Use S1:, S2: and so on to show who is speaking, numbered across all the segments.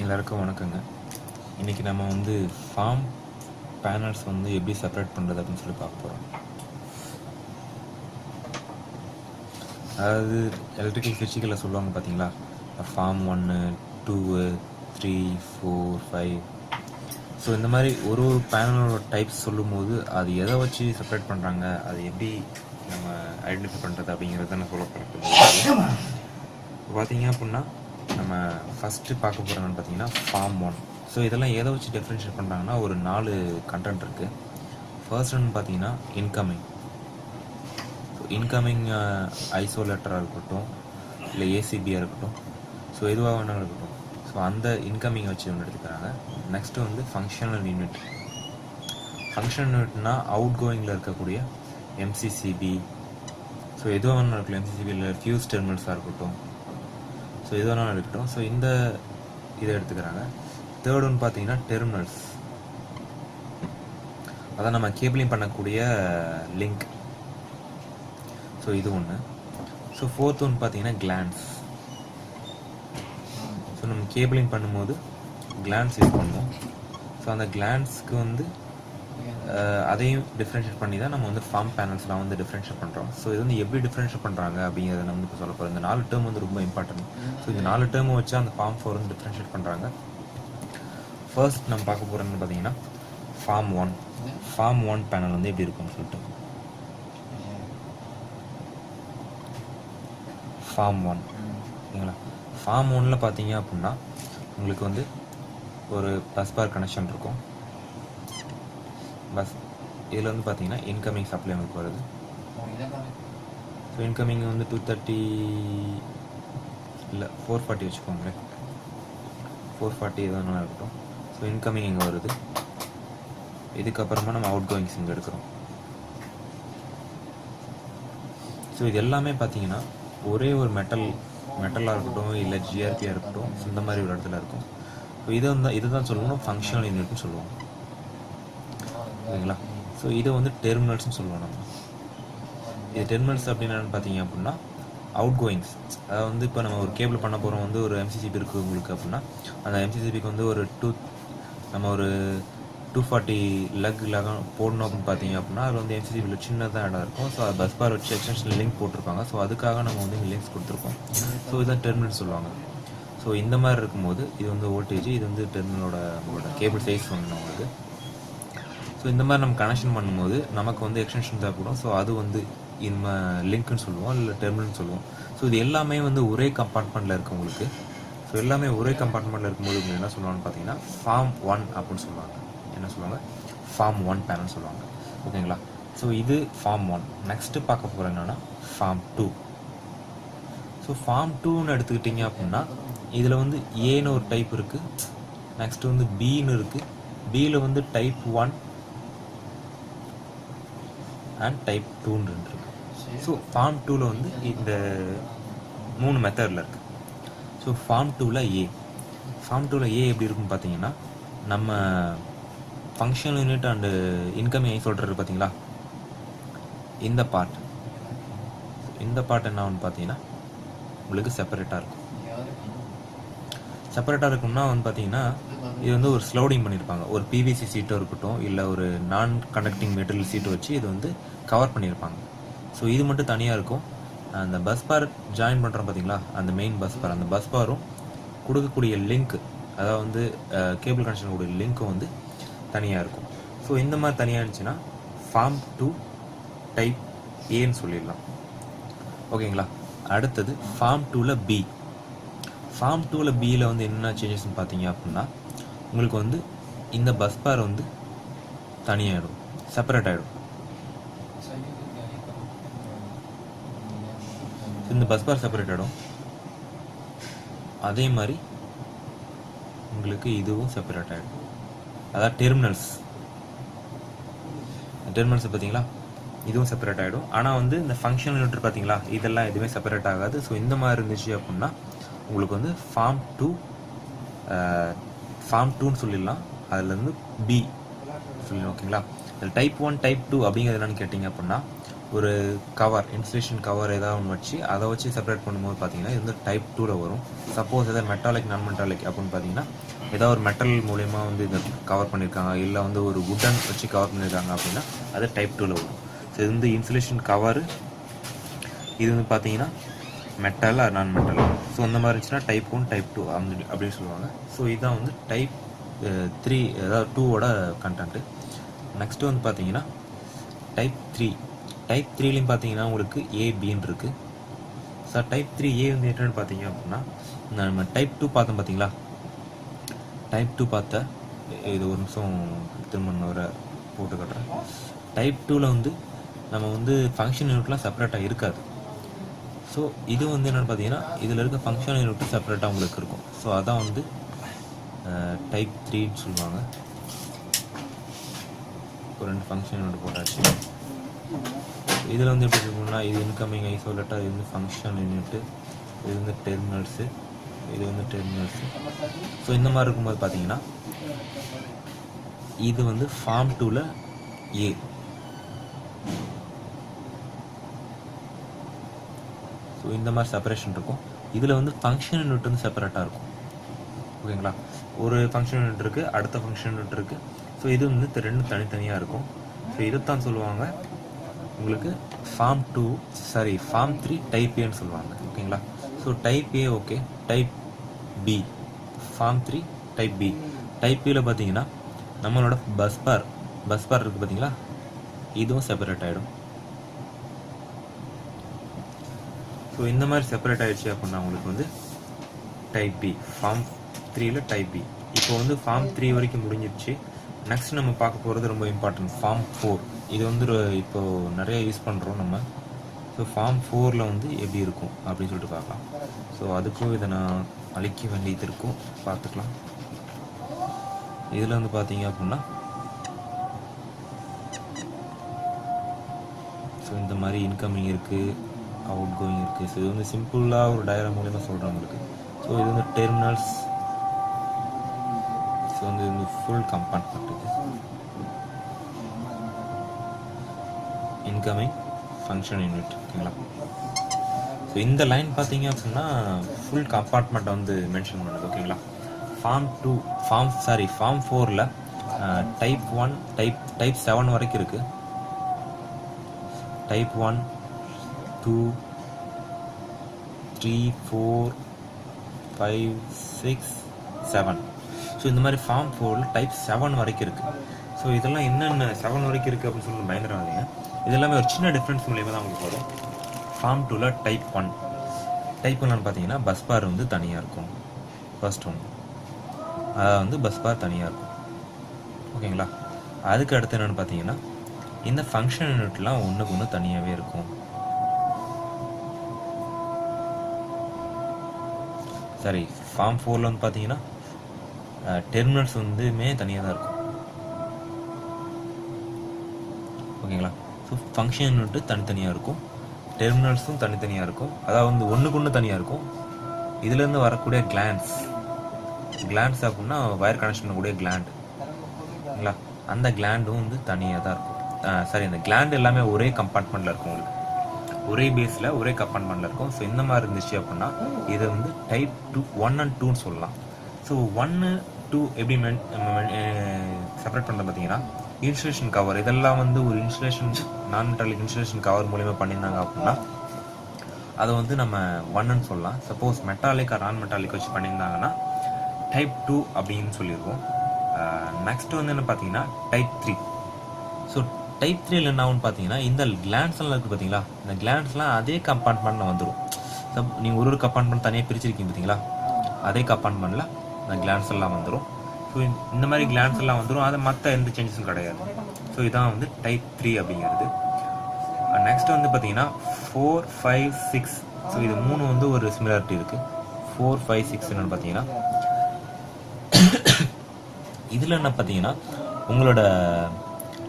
S1: எல்லாருக்கும் வணக்கங்க. இன்றைக்கி நம்ம வந்து ஃபார்ம் பேனல்ஸ் வந்து எப்படி செப்பரேட் பண்ணுறது அப்படின்னு சொல்லி பார்க்க போகிறோம். அதாவது எலக்ட்ரிக்கல் ஃபிசிக்கலில் சொல்லுவாங்க பார்த்தீங்களா, ஃபார்ம் 1, 2, 3, 4, 5. ஸோ இந்த மாதிரி ஒரு பேனலோட டைப்ஸ் சொல்லும்போது அது எதை வச்சு செப்பரேட் பண்ணுறாங்க, அது எப்படி நம்ம ஐடென்டிஃபை பண்ணுறது அப்படிங்கிறத நான் சொல்ல போகிறேன். பார்த்தீங்க அப்படின்னா நம்ம ஃபஸ்ட்டு பார்க்க போகிறோம்னு பார்த்தீங்கன்னா ஃபார்ம் 1. ஸோ இதெல்லாம் எதை வச்சு டிஃப்ரென்ஷியேட் பண்ணுறாங்கன்னா ஒரு 4 கண்டென்ட் இருக்குது. ஃபர்ஸ்ட் ஒன்று பார்த்தீங்கன்னா இன்கமிங். ஸோ இன்கமிங் ஐசோலேட்டராக இருக்கட்டும் இல்லை ஏசிபியாக இருக்கட்டும், ஸோ எதுவாக வேணாலும் இருக்கட்டும். ஸோ அந்த இன்கமிங்கை வச்சு ஒன்று எடுத்துக்கிறாங்க. நெக்ஸ்ட்டு வந்து ஃபங்க்ஷனல் யூனிட். ஃபங்க்ஷனல் யூனிட்னா அவுட் கோயிங்கில் இருக்கக்கூடிய எம்சிசிபி, ஸோ எதுவாக வேணாலும் இருக்கலாம். எம்சிசிபியில் ஃபியூஸ் டெர்மினல்ஸாக இருக்கட்டும், ஸோ இது வேணாலும் இருக்கட்டும். ஸோ இந்த இதை எடுத்துக்கிறாங்க. தேர்ட் ஒன்று பார்த்தீங்கன்னா டெர்மினல்ஸ், அதான் நம்ம கேபிளிங் பண்ணக்கூடிய லிங்க். ஸோ இது ஒன்று. ஸோ ஃபோர்த் ஒன்று பார்த்தீங்கன்னா கிளான்ஸ். ஸோ நம்ம கேபிளிங் பண்ணும்போது கிளான்ஸ் யூஸ் பண்ணுவோம். ஸோ அந்த கிளான்ஸ்க்கு வந்து அதையும் டிஃப்ரென்ஷியேட் பண்ணி தான் நம்ம வந்து ஃபார்ம் பேனல்ஸ்லாம் வந்து டிஃப்ரென்ஷியேட் பண்ணுறோம். ஸோ இது வந்து எப்படி டிஃப்ரென்ஷியேட் பண்ணுறாங்க அப்படிங்கிறத நம்ம வந்து இப்போ சொல்ல போகிறோம். இந்த 4 டேர்ம் வந்து ரொம்ப இம்பார்ட்டன்ட். ஸோ இந்த 4 டேர்மை வச்சு அந்த ஃபார்ம் 4 வந்து டிஃப்ரென்ஷியேட் பண்ணுறாங்க. ஃபர்ஸ்ட் நம்ம பார்க்க போகிறோம்னு பார்த்தீங்கன்னா ஃபார்ம் 1. ஃபார்ம் 1 பேனல் வந்து எப்படி இருக்கும்னு சொல்லிட்டு ஃபார்ம் 1 ஓகேங்களா. ஃபார்ம் 1ல் பார்த்தீங்க அப்படின்னா உங்களுக்கு வந்து ஒரு பஸ் பார் கனெக்ஷன் இருக்கும். பஸ் இதில் வந்து பார்த்தீங்கன்னா இன்கமிங் சப்ளை உங்களுக்கு வருது. ஸோ இன்கமிங் வந்து 230 இல்லை 440 வச்சுக்கோங்களேன். 440 எதுனாலும் இருக்கட்டும். ஸோ இன்கமிங் இங்கே வருது. இதுக்கப்புறமா நம்ம அவுட் கோயிங்ஸ் இங்கே எடுக்கிறோம். ஸோ இது எல்லாமே பார்த்தீங்கன்னா ஒரே ஒரு மெட்டலாக இருக்கட்டும் இல்லை ஜிஆர்பியாக இருக்கட்டும், ஸோ இந்த மாதிரி ஒரு இடத்துல இருக்கும். ஸோ இதுதான் சொல்லணும் ஃபங்க்ஷனல் யூனிட்னு சொல்லுவோம். ஓகேங்களா. ஸோ இதை வந்து டெர்மினல்ஸ்னு சொல்லுவோம் நம்ம. இது டெர்மினல்ஸ் அப்படின்னு பார்த்தீங்க அப்படின்னா அவுட் கோயிங்ஸ். அதாவது வந்து இப்போ நம்ம ஒரு கேபிள் பண்ண போகிறோம், வந்து ஒரு எம்சிசிபி இருக்குது உங்களுக்கு அப்படின்னா, அந்த எம்சிசிபிக்கு வந்து நம்ம ஒரு 240 லெக் போடணும் அப்படின்னு பார்த்தீங்க அப்படின்னா அதில் வந்து எம்சிசிபியில் சின்னதாக இடம் இருக்கும். ஸோ அது பஸ் பார் வச்சு எக்ஸ்டென்ஷன் லிங்க் போட்டிருப்பாங்க. ஸோ அதுக்காக நம்ம வந்து இங்கே லிங்க்ஸ் கொடுத்துருக்கோம். ஸோ இதுதான் டெர்மினல் சொல்லுவாங்க. ஸோ இந்த மாதிரி இருக்கும்போது இது வந்து வோல்டேஜ், இது வந்து டெர்மினலோட கேபிள் சைஸ் சொன்னோம் உங்களுக்கு. ஸோ இந்த மாதிரி நம்ம கனெக்ஷன் பண்ணும்போது நமக்கு வந்து எக்ஸ்டென்ஷன் தேவைப்படும். ஸோ அது வந்து நம்ம லிங்க்னு சொல்லுவோம் இல்லை டெர்மினல்னு சொல்லுவோம். ஸோ இது எல்லாமே வந்து ஒரே கம்பார்ட்மெண்ட்டில் இருக்குது உங்களுக்கு. ஸோ எல்லாமே ஒரே கம்பார்ட்மெண்ட்டில் இருக்கும்போது உங்களுக்கு என்ன சொல்லுவாங்கன்னு பார்த்தீங்கன்னா ஃபார்ம் 1 அப்படின்னு சொல்லுவாங்க. என்ன சொல்லுவாங்க? ஃபார்ம் 1 பேனல் சொல்லுவாங்க. ஓகேங்களா. ஸோ இது ஃபார்ம் 1. நெக்ஸ்ட்டு பார்க்க போகிற என்னன்னா ஃபார்ம் 2. ஸோ ஃபார்ம் 2ன்னு எடுத்துக்கிட்டிங்க அப்படின்னா இதில் வந்து ஏன்னு ஒரு டைப் இருக்குது. நெக்ஸ்ட்டு வந்து பின்னு இருக்குது. பியில் வந்து டைப் 1 அண்ட் டைப் 2ன்னு இருக்குது. ஸோ ஃபார்ம் 2ல் வந்து இந்த 3 மெத்தடில் இருக்குது. ஸோ ஃபார்ம் 2ல் ஏ எப்படி இருக்குன்னு பார்த்தீங்கன்னா நம்ம functional unit and incoming isolator பார்த்தீங்களா, இந்த பார்ட் என்ன ஆகுன்னு பார்த்தீங்கன்னா உங்களுக்கு செப்பரேட்டாக இருக்கும். செப்பரேட்டாக இருக்கும்னா வந்து பார்த்தீங்கன்னா இது வந்து ஒரு ஸ்லோடிங் பண்ணியிருப்பாங்க. ஒரு பிவிசி சீட்டோ இருக்கட்டும் இல்லை ஒரு நான் கண்டக்டிங் மெட்டீரியல் சீட்டை வச்சு இது வந்து கவர் பண்ணியிருப்பாங்க. ஸோ இது மட்டும் தனியாக இருக்கும். அந்த பஸ் பார் ஜாயின் பண்ணுறோம் பார்த்தீங்களா, அந்த மெயின் பஸ் பார், அந்த பஸ் பாரும் கொடுக்கக்கூடிய லிங்க், அதாவது வந்து கேபிள் கனெக்ஷன் கூடிய லிங்க்கும் வந்து தனியாக இருக்கும். ஸோ இந்த மாதிரி தனியாக இருந்துச்சுன்னா ஃபார்ம் 2 டைப் ஏன்னு சொல்லிடலாம். ஓகேங்களா. அடுத்தது ஃபார்ம் 2ல் பி. ஃபார்ம் 2ல் பியில் வந்து என்ன சேஞ்சஸ்ன்னு பார்த்தீங்க அப்படின்னா உங்களுக்கு வந்து இந்த பஸ் பார் வந்து தனியாகிடும், செப்பரேட் ஆகிடும். இந்த பஸ் பார் செப்பரேட் ஆகிடும். அதே மாதிரி உங்களுக்கு இதுவும் செப்பரேட் ஆகிடும். அதாவது டெர்மினல்ஸ் பார்த்தீங்களா, இதுவும் செப்பரேட் ஆகிடும். ஆனால் வந்து இந்த ஃபங்க்ஷனல் யூனிட் பார்த்தீங்களா, இதெல்லாம் எதுவுமே செப்பரேட் ஆகாது. ஸோ இந்த மாதிரி இருந்துச்சு அப்படின்னா உங்களுக்கு வந்து ஃபார்ம் 2ன்னு சொல்லிடலாம். அதில் வந்து பி சொல்லிடலாம். ஓகேங்களா. இதில் டைப் 1 டைப் 2 அப்படிங்கிறது என்னன்னு கேட்டிங்க அப்படின்னா ஒரு கவர் இன்சுலேஷன் கவர் ஏதாவது ஒன்று வச்சு அதை வச்சு செப்பரேட் பண்ணும்போது பார்த்தீங்கன்னா இது வந்து டைப் 2ல் வரும். சப்போஸ் எதாவது மெட்டாலிக் நான் மெட்டாலிக் அப்படின்னு பார்த்தீங்கன்னா ஏதாவது ஒரு மெட்டல் மூலயமா வந்து இதை கவர் பண்ணியிருக்காங்க, இல்லை வந்து ஒரு வுடன் வச்சு கவர் பண்ணியிருக்காங்க அப்படின்னா அது டைப் 2ல் வரும். ஸோ இது வந்து இன்சுலேஷன் கவரு, இது வந்து பார்த்தீங்கன்னா மெட்டல் ஆர் நான் மெட்டல். ஸோ அந்த மாதிரி இருந்துச்சுன்னா டைப் 1 டைப் 2 அப்படின்னு சொல்லுவாங்க. ஸோ இதுதான் வந்து டைப் 3 அதாவது 2ஓட கண்டென்ட்டு. நெக்ஸ்ட்டு வந்து பார்த்தீங்கன்னா டைப் 3. டைப் 3லையும் பார்த்தீங்கன்னா உங்களுக்கு ஏபின்னு இருக்குது. ஸோ டைப் 3A வந்து என்னென்னு பார்த்தீங்க அப்படின்னா நம்ம டைப் 2 பார்த்தோம் பார்த்தீங்களா, டைப் 2 பார்த்த இது ஒரு நிமிஷம் திரும்ப வர போட்டு கட்டுறேன். டைப் 2ல் வந்து நம்ம வந்து ஃபங்க்ஷன் யூனிட்லாம் செப்பரேட்டாக இருக்காது. ஸோ இது வந்து என்னென்னு பார்த்தீங்கன்னா இதில் இருக்க ஃபங்க்ஷன் யூனிட் செப்பரேட்டாக உங்களுக்கு இருக்கும். ஸோ அதான் வந்து டைப் 3ன்னு சொல்லுவாங்க. ஒரு 2 ஃபங்க்ஷன் யூனிட் போட்டாச்சு. இதில் வந்து எப்படி இருக்குன்னா இது இன்கமிங் ஐசோலேட்டாக, இது வந்து ஃபங்க்ஷன் யூனிட்டு, இது வந்து டெர்மினல்ஸு, இது வந்து டெர்மினல்ஸு. ஸோ இந்த மாதிரி இருக்கும்போது பார்த்தீங்கன்னா இது வந்து ஃபார்ம் 2ல் ஏ. ஸோ இந்த மாதிரி செப்பரேஷன் இருக்கும். இதில் வந்து ஃபங்க்ஷன் யூனிட் வந்து செப்பரேட்டாக இருக்கும். ஓகேங்களா, ஒரு ஃபங்க்ஷன் யூனிட் இருக்குது, அடுத்த ஃபங்க்ஷன் யூனிட் இருக்குது. ஸோ இது வந்து 2 தனித்தனியாக இருக்கும். ஸோ இதைத்தான் சொல்லுவாங்க உங்களுக்கு ஃபார்ம் 3 டைப் ஏன்னு சொல்லுவாங்க. ஓகேங்களா, so type A okay. Type B, form 3 type B. Type ஏல பார்த்தீங்கன்னா நம்மளோட பஸ் பார் இருக்குது பார்த்தீங்களா, இதுவும் செப்பரேட் ஆகிடும். ஸோ இந்த மாதிரி செப்பரேட் ஆகிடுச்சு அப்படின்னா உங்களுக்கு வந்து டைப் பி, ஃபார்ம் 3ல் டைப் பி. இப்போ வந்து ஃபார்ம் 3 வரைக்கும் முடிஞ்சிடுச்சு. நெக்ஸ்ட் நம்ம பார்க்க போகிறது ரொம்ப இம்பார்ட்டன்ட், ஃபார்ம் 4. இது வந்து இப்போது நிறைய யூஸ் பண்ணுறோம் நம்ம. ஸோ ஃபார்ம் 4ல் வந்து எப்படி இருக்கும் அப்படின்னு சொல்லிட்டு பார்க்கலாம். ஸோ அதுக்கும் இதை நான் அழிக்க வேண்டியது இருக்கும், பார்த்துக்கலாம். இதில் வந்து பார்த்தீங்க அப்படின்னா ஸோ இந்த மாதிரி இன்கமிங் இருக்குது, அவுட் கோயிங் இருக்குது. ஸோ இது வந்து சிம்பிளாக ஒரு டயக்ராம் மூலமா சொல்கிறேன் உங்களுக்கு. ஸோ இது வந்து டெர்மினல்ஸ். ஸோ வந்து இது வந்து ஃபுல் கம்பார்ட்மெண்ட் இது. Incoming function unit. ஓகேங்களா, ஸோ இந்த லைன் பார்த்தீங்க அப்படின்னா ஃபுல் கம்பார்ட்மெண்ட்டை வந்து மென்ஷன் பண்ணுது. ஓகேங்களா, ஃபார்ம் 4ல் டைப் 1 டைப் 7 வரைக்கும் இருக்குது. டைப் 1 2 3 4 5 6 7. ஸோ இந்த மாதிரி ஃபார்ம் 4ல் டைப் 7 வரைக்கும் இருக்குது. ஸோ இதெல்லாம் என்னென்ன 7 வரைக்கும் இருக்குது அப்படின்னு சொல்லி பயந்துடாதீங்க. இது எல்லாமே ஒரு சின்ன டிஃப்ரென்ஸ் மூலியமாக தான் உங்களுக்கு வரும். ஃபார்ம் 2ல் டைப் 1 பார்த்தீங்கன்னா பஸ் பார் வந்து தனியாக இருக்கும். ஃபர்ஸ்ட் ஒன் அதாவது வந்து பஸ் பார் தனியாக இருக்கும். ஓகேங்களா, அதுக்கு அடுத்து என்னென்னு பார்த்தீங்கன்னா இந்த ஃபங்க்ஷன் யூனிட்லாம் ஒன்றுக்கு ஒன்று தனியாகவே இருக்கும். சரி, ஃபார்ம் 4ல் வந்து பார்த்தீங்கன்னா டெர்மினல்ஸ் வந்துமே தனியாக தான் இருக்கும். ஓகேங்களா, ஸோ ஃபங்க்ஷன் யூனிட்டு தனித்தனியாக இருக்கும், டெர்மினல்ஸும் தனித்தனியாக இருக்கும். அதாவது வந்து ஒன்றுக்கு ஒன்று தனியாக இருக்கும். இதுலேருந்து வரக்கூடிய கிளாண்ட்ஸ் அப்படின்னா வயர் கனெக்ஷன் பண்ணக்கூடிய கிளாண்ட். ஓகேங்களா, அந்த கிளாண்டும் வந்து தனியாக தான் இருக்கும். சரி, அந்த கிளாண்ட் எல்லாமே ஒரே கம்பார்ட்மெண்ட்டில் இருக்கும், உங்களுக்கு ஒரே பேஸில் ஒரே கம்பார்ட்மெண்ட்டில் இருக்கும். ஸோ இந்த மாதிரி இருந்துச்சு அப்படின்னா இதை வந்து டைப் 1 and 2ன்னு சொல்லலாம். ஸோ 1 2 எப்படி செப்பரேட் பண்ணுறது பார்த்தீங்கன்னா இன்சுலேஷன் கவர், இதெல்லாம் வந்து ஒரு இன்சுலேஷன் நான் மெட்டாலிக் இன்சுலேஷன் கவர் மூலிமா பண்ணியிருந்தாங்க அப்படின்னா அதை வந்து நம்ம 1ன்னு சொல்லலாம். Suppose metallic or non metallic வச்சு பண்ணியிருந்தாங்கன்னா டைப் 2 அப்படின்னு சொல்லியிருக்கோம். நெக்ஸ்ட் வந்து என்ன பார்த்தீங்கன்னா டைப் 3. ஸோ டைப் 3ல் என்ன ஆகும்னு பார்த்தீங்கன்னா இந்த கிளாண்ட்ஸ்லாம் இருக்குது பார்த்தீங்களா, இந்த கிளாண்ட்ஸ்லாம் அதே கம்பார்ட்மெண்ட்டில் வந்துடும். நீங்கள் ஒரு கம்பார்ட்மெண்ட் தனியாக பிரிச்சிருக்கீங்க பார்த்தீங்களா, அதே கம்பார்ட்மெண்ட்டில் இந்த கிளாண்ட்ஸ் எல்லாம் வந்துடும். ஸோ இந்த மாதிரி கிளாண்ட்ஸ் எல்லாம் வந்துடும், அது மற்ற எந்த சேஞ்சஸும் கிடையாது. ஸோ இதான் வந்து டைப் 3 அப்படிங்கிறது. நெக்ஸ்ட் வந்து பார்த்தீங்கன்னா 4 5 6. ஸோ இது 3 வந்து ஒரு சிமிலாரிட்டி இருக்குது. 4 5 6 என்னென்னு பார்த்தீங்கன்னா இதில் என்ன பார்த்தீங்கன்னா உங்களோட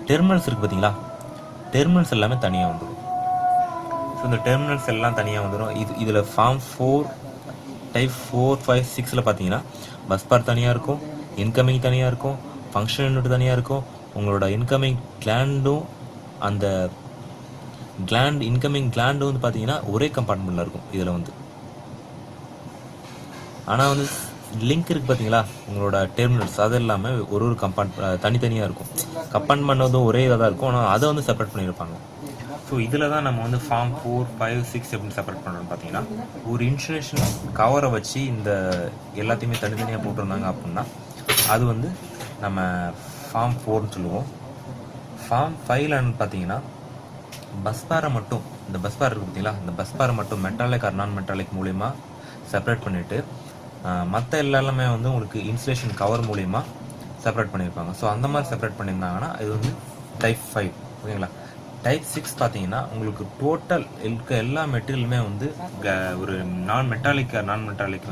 S1: டெர்மினல்ஸ் இருக்குது பார்த்தீங்களா, டெர்மினல்ஸ் எல்லாமே தனியாக வந்துடும். ஸோ இந்த டெர்மினல்ஸ் எல்லாம் தனியாக வந்துடும். இதில் ஃபார்ம் 4 டைப் 4 5 6ல் பார்த்தீங்கன்னா பஸ் பார் தனியாக இருக்கும், இன்கமிங் தனியாக இருக்கும், ஃபங்க்ஷன் யூனிட் தனியாக இருக்கும். உங்களோட இன்கமிங் கிளாண்டும் அந்த கிளாண்ட் இன்கமிங் கிளாண்டு வந்து பார்த்தீங்கன்னா ஒரே கம்பார்ட்மெண்ட்டில் இருக்கும் இதில் வந்து. ஆனால் வந்து லிங்க் இருக்குது பார்த்தீங்களா உங்களோட டெர்மினல்ஸ், அது இல்லாமல் ஒரு தனித்தனியாக இருக்கும். கம்பார்ட்மெண்ட் வந்து ஒரே இதாக தான் இருக்கும், ஆனால் அதை வந்து செப்பரேட் பண்ணியிருப்பாங்க. ஸோ இதில் தான் நம்ம வந்து ஃபார்ம் 4, 5, 6 எப்படின்னு செப்பரேட் பண்ணுறோம்னு பார்த்தீங்கன்னா, ஒரு இன்சுலேஷன் கவரை வச்சு இந்த எல்லாத்தையுமே தனித்தனியாக போட்டிருந்தாங்க அப்படின்னா அது வந்து நம்ம ஃபார்ம் 4ன்னு சொல்லுவோம். ஃபார்ம் 5ல் பார்த்தீங்கன்னா பஸ்பாரை மட்டும், இந்த பஸ்பார் இருக்குது பார்த்தீங்களா, இந்த பஸ்பாரை மட்டும் மெட்டாலிக் ஆர் நான் மெட்டாலிக் மூலிமா செப்பரேட் பண்ணிவிட்டு மற்ற எல்லாமே வந்து உங்களுக்கு இன்சுலேஷன் கவர் மூலிமா செப்பரேட் பண்ணியிருப்பாங்க. ஸோ அந்த மாதிரி செப்பரேட் பண்ணியிருந்தாங்கன்னா இது வந்து டைப் 5. ஓகேங்களா. டைப் 6 பார்த்தீங்கன்னா உங்களுக்கு டோட்டல் இருக்க எல்லா மெட்டீரியலுமே வந்து ஒரு நான் மெட்டாலிக்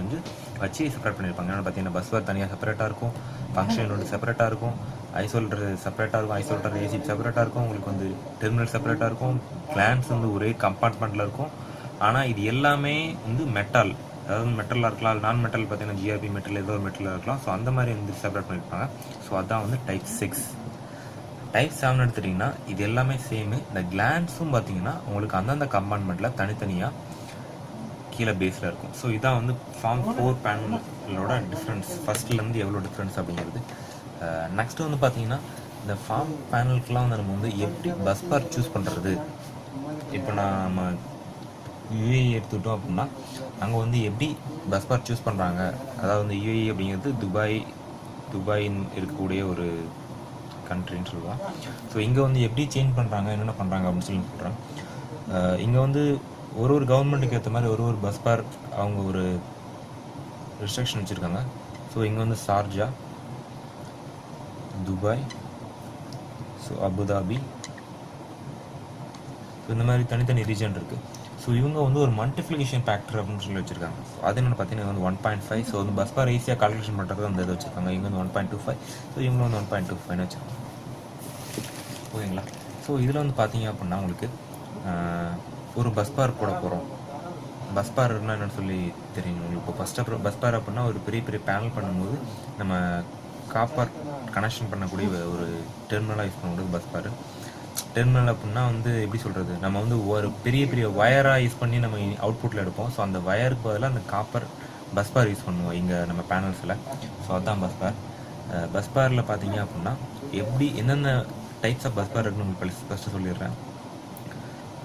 S1: வந்து வச்சு செப்பரேட் பண்ணியிருப்பாங்க. ஏன்னா பார்த்தீங்கன்னா பஸ்பார் தனியாக செப்பரேட்டாக இருக்கும், ஃபங்க்ஷன் வந்து செப்பரேட்டாக இருக்கும், ஐசோலேட்டர் செப்பரேட்டாக இருக்கும், ஐசோலேட்டர் ஏசி செப்பரேட்டாக இருக்கும், உங்களுக்கு வந்து டெர்மினல் செப்பரேட்டாக இருக்கும், கிளான்ஸ் வந்து ஒரே கம்பார்ட்மெண்ட்டில் இருக்கும். ஆனால் இது எல்லாமே வந்து மெட்டல், அதாவது மெட்டலாக இருக்கலாம், நான் மெட்டல் பார்த்தீங்கன்னா ஜிஆர்பி மெட்டல் ஏதோ ஒரு மெட்டலாக இருக்கலாம். ஸோ அந்த மாதிரி வந்து செப்பரேட் பண்ணியிருப்பாங்க. ஸோ அதுதான் வந்து டைப் 6. டைப் 7 எடுத்துட்டிங்கன்னா இது எல்லாமே சேமு. இந்த கிளான்ஸும் பார்த்தீங்கன்னா உங்களுக்கு அந்தந்த கம்பார்ட்மெண்ட்டில் தனித்தனியாக கீழே பேஸில் இருக்கும். ஸோ இதான் வந்து ஃபார்ம் 4 பேனலோட டிஃப்ரென்ஸ், ஃபஸ்ட்லேருந்து எவ்வளோ டிஃப்ரென்ஸ் அப்படிங்கிறது. நெக்ஸ்ட்டு வந்து பார்த்தீங்கன்னா இந்த ஃபார்ம் பேனலுக்குலாம் வந்து நம்ம வந்து எப்படி பஸ் பார் சூஸ் பண்ணுறது. இப்போ நம்ம யுஏஇ எடுத்துக்கிட்டோம் அப்படின்னா அங்கே வந்து எப்படி பஸ் பார் சூஸ் பண்ணுறாங்க. அதாவது வந்து யுஏஇ அப்படிங்கிறது துபாயின் இருக்கக்கூடிய ஒரு கண்ட்ரின்னு சொல்லுவாங்க. ஸோ இங்கே வந்து எப்படி சேஞ்ச் பண்ணுறாங்க, என்னென்ன பண்ணுறாங்க அப்படின்னு சொல்லி சொல்கிறாங்க. இங்கே வந்து ஒரு கவர்மெண்ட்டுக்கு ஏற்ற மாதிரி ஒரு பஸ் பார் அவங்க ஒரு ரெஸ்ட்ரிக்ஷன் வச்சுருக்காங்க. ஸோ இங்கே வந்து Sharjah, Dubai, so Abu Dhabi, so இந்த மாதிரி தனித்தனி ரீஜன் இருக்குது. ஸோ இவங்க வந்து ஒரு மல்டிப்ளிகேஷன் ஃபேக்டர் அப்படின்னு சொல்லி வச்சுருக்காங்க. ஸோ அது என்னென்னு பார்த்தீங்கன்னா வந்து 1.5. ஸோ வந்து பஸ் பார் ஈஸியாக கால்குலேஷன் பண்ணுறது அந்த இது வச்சுருக்காங்க. இவங்க வந்து 1.25. ஸோ இவங்க வந்து 1.25 வச்சுருக்காங்க. ஓகேங்களா. ஸோ இதில் வந்து பார்த்தீங்க அப்படின்னா உங்களுக்கு ஒரு பஸ் பார் போட போகிறோம். பஸ் பார்னா என்னென்னு சொல்லி தெரியும் உங்களுக்கு. இப்போ ஃபஸ்ட்டு பஸ் பார் அப்படின்னா ஒரு பெரிய பேனல் பண்ணும்போது நம்ம காப்பர் கனெக்ஷன் பண்ணக்கூடிய ஒரு டெர்மினலாக யூஸ் பண்ணக்கூடிய பஸ் பார். டெர்மினல் அப்படின்னா வந்து எப்படி சொல்கிறது, நம்ம வந்து ஒரு பெரிய வயராக யூஸ் பண்ணி நம்ம அவுட்புட்டில் எடுப்போம். ஸோ அந்த வயருக்கு பதிலாக அந்த காப்பர் பஸ் பார் யூஸ் பண்ணுவோம் இங்கே நம்ம பேனல்ஸில். ஸோ அதுதான் பஸ் பார். பஸ் பாரில் பார்த்தீங்க அப்படின்னா எப்படி என்னென்ன டைப்ஸ் ஆஃப் பஸ் பார் இருக்குன்னு உங்களுக்கு ஃபஸ்ட்டு சொல்லிடுறேன்.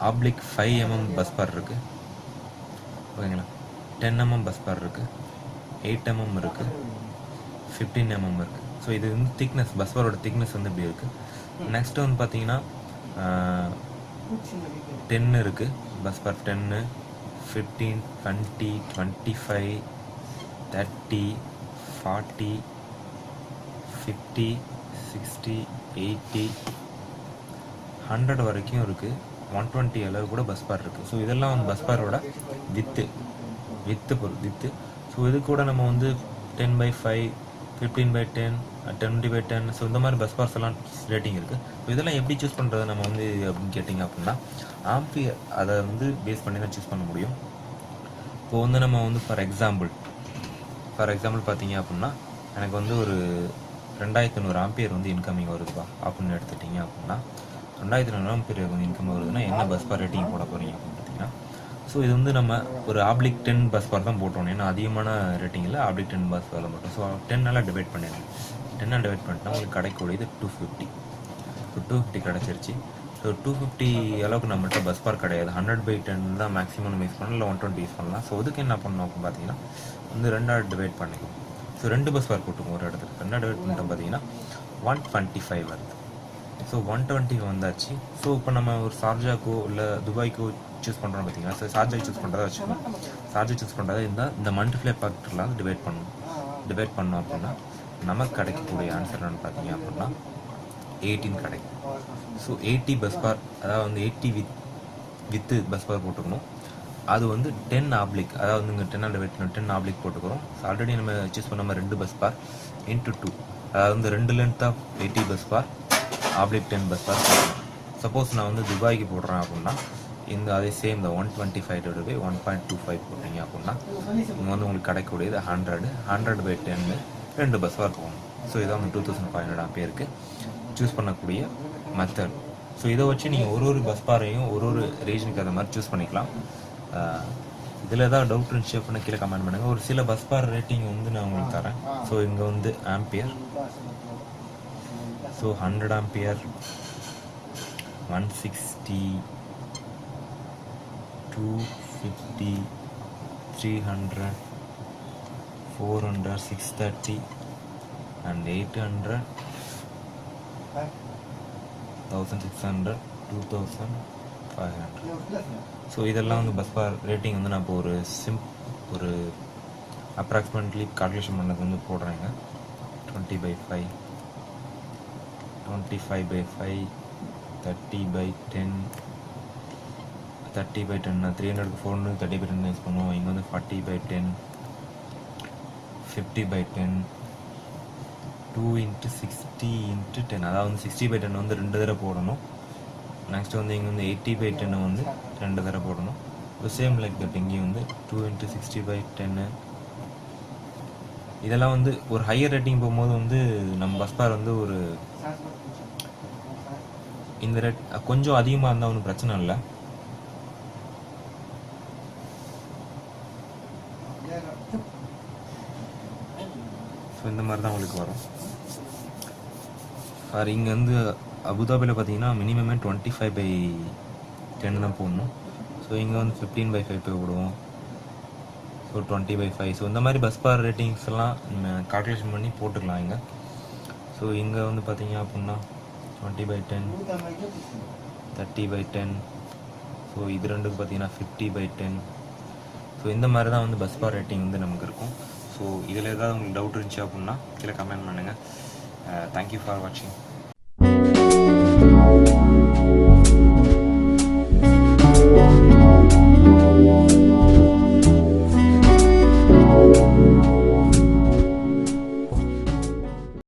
S1: ஆப்ளிக் 5 mm பஸ் பார் இருக்குது. ஓகேங்களா. 10 mm பஸ் பார் இருக்குது, 8 mm இருக்குது, 15 mm இருக்குது. ஸோ இது வந்து திக்னஸ், பஸ் பாரோட திக்னஸ் வந்து இப்படி இருக்குது. நெக்ஸ்ட்டு வந்து பார்த்தீங்கன்னா 10 இருக்குது பஸ் பார். 10, 15, 20, 25, 30, 40, 50, 60, 80, 100 வரைக்கும் இருக்குது. 120 அளவு கூட பஸ் பார் இருக்குது. ஸோ இதெல்லாம் வந்து பஸ் பாரோட வித்து. ஸோ இது கூட நம்ம வந்து 10/5, 15/10, 20/10, ஸோ இந்த மாதிரி பஸ் பார்ஸ் எல்லாம் ரேட்டிங் இருக்குது. ஸோ இதெல்லாம் எப்படி சூஸ் பண்ணுறது நம்ம வந்து அப்படின்னு கேட்டிங்க அப்படின்னா ஆம்பியர் அதை வந்து பேஸ் பண்ணி தான் சூஸ் பண்ண முடியும். இப்போ வந்து நம்ம வந்து ஃபார் எக்ஸாம்பிள் பார்த்தீங்க அப்படின்னா எனக்கு வந்து ஒரு 2500 ஆம்பியர் வந்து இன்கமிங் வருதுப்பா அப்படின்னு எடுத்துட்டிங்க அப்படின்னா 2500 ஆம்பியர் வந்து இன்கம் வருதுன்னா என்ன பஸ் பார் ரேட்டிங் போட போகிறீங்க அப்படின்னு பார்த்தீங்கன்னா, ஸோ இது வந்து நம்ம ஒரு ஆப்ளிக் 10 பஸ் பார் தான் போட்டோம். ஏன்னா அதிகமான ரேட்டிங்கில் ஆப்ளிக் 10 பஸ் பாரில் மட்டும். ஸோ 10 டிவைட் பண்ணிடுங்க. 10 டிவைட் பண்ணிட்டா உங்களுக்கு கிடைக்கக்கூடியது 250. ஸோ 250 கிடச்சிருச்சு. ஸோ 250 அளவுக்கு நம்மகிட்ட பஸ் பார் கிடையாது. 100/10 தான் மேக்ஸிமம் நம்ம யூஸ் பண்ணலாம், இல்லை 120 யூஸ் பண்ணலாம். ஸோ அதுக்கு என்ன பண்ணணும் அப்படின்னு பார்த்தீங்கன்னா வந்து 2 டிவைட் பண்ணிக்கும். ஸோ 2 பஸ் பார் போட்டுக்கும் ஒரு இடத்துல. 2 டிவைட் பண்ணிட்டோம் பார்த்தீங்கன்னா 125 வருது. ஸோ 120 வந்தாச்சு. ஸோ இப்போ நம்ம ஒரு ஷார்ஜாக்கோ இல்லை துபாய்க்கோ சூஸ் பண்ணுறோம் பார்த்தீங்கன்னா, ஸோ ஷார்ஜா சூஸ் பண்ணுறதா வச்சுக்கோங்க. ஷார்ஜா சூஸ் பண்ணுறதா இருந்தால் இந்த மல்டிப்ளை ஃபேக்டர்லாம் டிவைட் பண்ணோம் அப்படின்னா நமக்கு கிடைக்கக்கூடிய ஆன்சர் என்னென்னு பார்த்தீங்க அப்படின்னா 18 கிடைக்கும். ஸோ 80 பஸ் பார், அதாவது வந்து 80 வித்து பஸ் பார் போட்டுக்கணும். அது வந்து 10 ஆப்ளிக், அதாவது இங்கே 10 டிவைட் பண்ணி 10 ஆப்ளிக் போட்டுக்கிறோம். ஸோ ஆல்ரெடி நம்ம சூஸ் பண்ண மாதிரி 2 பஸ் பார் இன்ட்டு 2, அதாவது வந்து 2 length of 80 bus bar oblique 10 bus bar. Suppose நான் வந்து துபாய்க்கு போடுறேன் அப்படின்னா இந்த அதே சேம் இந்த 125 1.25 போட்டீங்க அப்படின்னா இங்கே வந்து உங்களுக்கு கிடைக்கக்கூடியது 100/10 2 பஸ் பார் போகணும். ஸோ இதான் வந்து 2500 ஆம்பியருக்கு சூஸ் பண்ணக்கூடிய மெத்தட். ஸோ இதை வச்சு நீங்கள் ஒரு பஸ் பாரையும் ஒரு ரீஜனுக்கு அதை மாதிரி சூஸ் பண்ணிக்கலாம். இதில் ஏதாவது டவுட் இருந்துச்சு அப்படின்னா கீழே கமெண்ட் பண்ணுங்கள். ஒரு சில பஸ் பார் ரேட்டிங் வந்து நான் உங்களுக்கு தரேன். ஸோ இங்கே வந்து ampere, so 100 ampere, 160, 250, 300, 400, 630 and 800, 1600, 2500. So இதெல்லாம் வந்து பஸ் பார் ரேட்டிங் வந்து நான் இப்போ ஒரு அப்ராக்சிமேட்லி கால்குலேஷன் பண்ணது வந்து போடுறேங்க. 20/5, 25/5, 30/10, 30/10 300க்கு 400 30/10 யூஸ் பண்ணுவோம். இங்கே வந்து 40/10, 50/10, 2 × 60 × 10, அதாவது வந்து 60/10 வந்து 2 தடவை போடணும். நெக்ஸ்ட் வந்து இங்கே வந்து 80/10 வந்து 2 தடவை போடணும். சேம் லைக் தட் இங்கேயும் வந்து 2 × 60/10. இதெல்லாம் வந்து ஒரு ஹையர் ரேட்டிங் போகும்போது வந்து நம்ம பஸ் பார் வந்து ஒரு இந்த ரேட் கொஞ்சம் அதிகமாக இருந்தால் ஒன்றும் பிரச்சனை இல்லை. ஸோ இந்த மாதிரி தான் உங்களுக்கு வரும். சார் இங்கே வந்து அபுதாபியில் பார்த்தீங்கன்னா மினிமமே 25/10 தான் போடணும். ஸோ இங்கே வந்து 15/5 போய் விடுவோம். ஸோ 20/5. ஸோ இந்த மாதிரி பஸ் பார் ரேட்டிங்ஸ் எல்லாம் நம்ம கால்குலேஷன் பண்ணி போட்டுக்கலாம் இங்கே. ஸோ இங்கே வந்து பார்த்தீங்க அப்படின்னா 20/10, 30/10. ஸோ இது ரெண்டுக்கு பார்த்தீங்கன்னா 50/10. ஸோ இந்த மாதிரி தான் வந்து பஸ் பார் ரேட்டிங் வந்து நமக்கு இருக்கும். ஸோ இதில் ஏதாவது உங்களுக்கு டவுட் இருந்துச்சு அப்படின்னா கீழே கமெண்ட் பண்ணுங்கள். தேங்க்யூ ஃபார் வாட்சிங்.